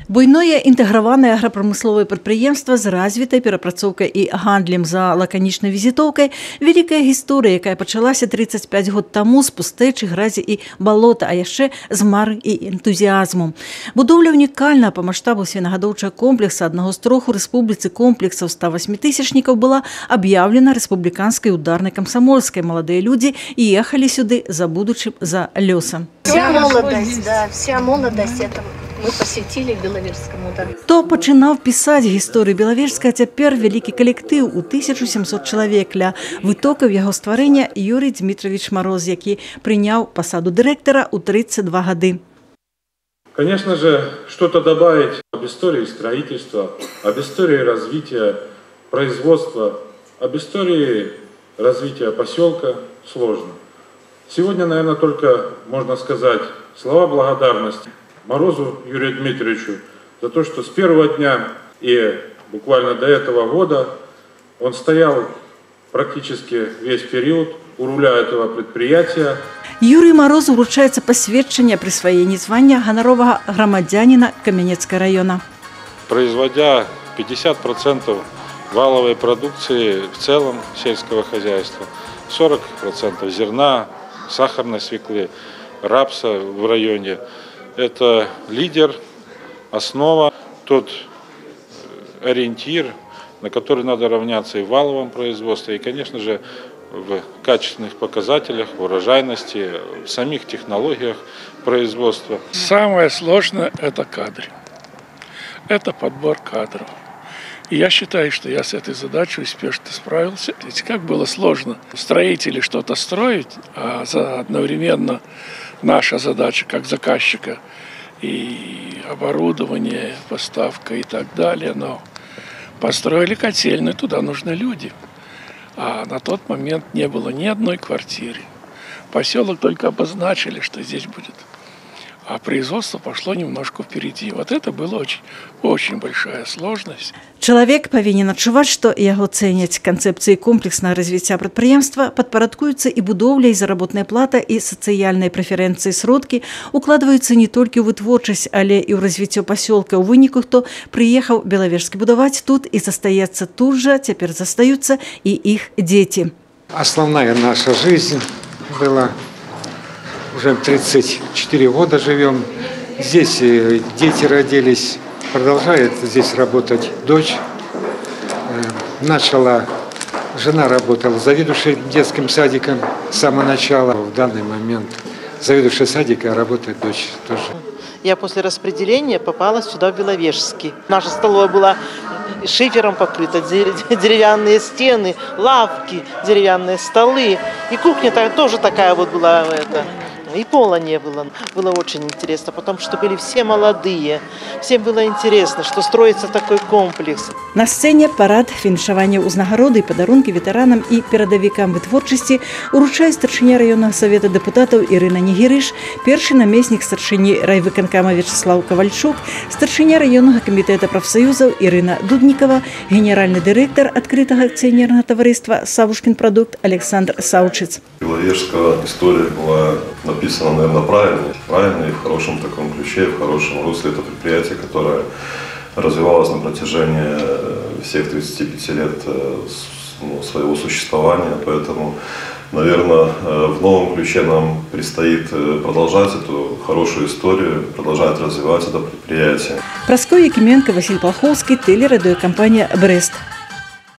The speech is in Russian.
Буйное інтэграванае аграпрамысловае прадпрыемства з развітай перапрацоўкай і гандлем за лаканічнай візітоўкай – вялікая гісторыя, якая пачалася 35 год таму з пустэчы, гразі і балота, а яшчэ з мары і энтузіазму. Будоўля унікальна па маштабу свінагадоўчага комплекса аднаго з трох у рэспубліцы комплексаў 108-тысячнікаў была аб'яўлена рэспубліканскай ударнай камсамольскай. Маладыя людзі ехалі сюды за будучым, за лёсам. Вся молодость, да, вся молодость этого. Мы посетили Беловежском удар. Хто пачынаў пісаць гісторыю Белавежска, а цяпер вялікі калектыў у 1700 чалавек. Ля вытокаў яго стварэння Юрий Дмитрович Мороз, які прыняў пасаду дырэктара ў 32 гады. Конечно же, что-то добавить об истории строительства, об истории развития производства, об истории развития поселка сложно. Сегодня, наверное, только можно сказать слова благодарности Морозу Юрию Дмитриевичу за то, что с первого дня и буквально до этого года он стоял практически весь период у руля этого предприятия. Юрию Морозу вручаецца пасведчанне прысваення звання ганаровага грамадзяніна Каменецкага района. Производя 50% валовой продукции в целом сельского хозяйства, 40% зерна, сахарной свеклы, рапса в районе. Это лидер, основа, тот ориентир, на который надо равняться и в валовом производстве, и, конечно же, в качественных показателях, в урожайности, в самих технологиях производства. Самое сложное – это кадры. Это подбор кадров. И я считаю, что я с этой задачей успешно справился. Ведь как было сложно строителей что-то строить, а одновременно наша задача как заказчика и оборудование, поставка и так далее. Но построили котельную, туда нужны люди. А на тот момент не было ни одной квартиры. Поселок только обозначили, что здесь будет. А производство пошло немножко впереди. Вот это была очень большая сложность. Чалавек павінен адчуваць, што яго цэняць. Канцэпцыі комплекснага развіцця прадпрыемства падпарадкуюцца і будоўля, і заработная плата, і сацыяльныя прэферэнцыі, сродкі укладваюцца не толькі ў вытворчасць, але і ў развіццё пасёлка. У выніку, хто прыехаў Белавежскі будаваць тут і застаецца тут жа, цяпер застаюцца і іх дзеці. Основная наша жизнь была. Уже 34 года живем. Здесь дети родились. Продолжает здесь работать дочь. Жена работала заведующей детским садиком с самого начала. В данный момент заведующая садика работает дочь тоже. Я после распределения попала сюда, в Беловежский. Наша столовая была шифером покрыта, деревянные стены, лавки, деревянные столы. И кухня тоже такая вот была. И пола не было. Было очень интересно, потому что были все молодые. Всем было интересно, что строится такой комплекс. На сцэне парад, фінішаванне ўзнагароды і падарункі ветэранам і перадавікам вытворчасці уручае старшыня раённага савета дэпутатаў Ірына Нігерыш, першы намеснік старшыні райвыканкама Вячеслав Ковальчук, старшыня раённага камітэта прафсаюзаў Ірына Дуднікова, генеральны дырэктар адкрытага акцыянернага таварыства «Савушкин продукт» Александр Саучыц. Беловежская история была написано, наверное, правильно и в хорошем таком ключе, в хорошем русле. Это предприятие, которое развивалось на протяжении всех 35 лет своего существования. Поэтому, наверное, в новом ключе нам предстоит продолжать эту хорошую историю, продолжать развивать это предприятие. Прасковья Якименко, Василий Полховский, телерадиокомпания «Брест».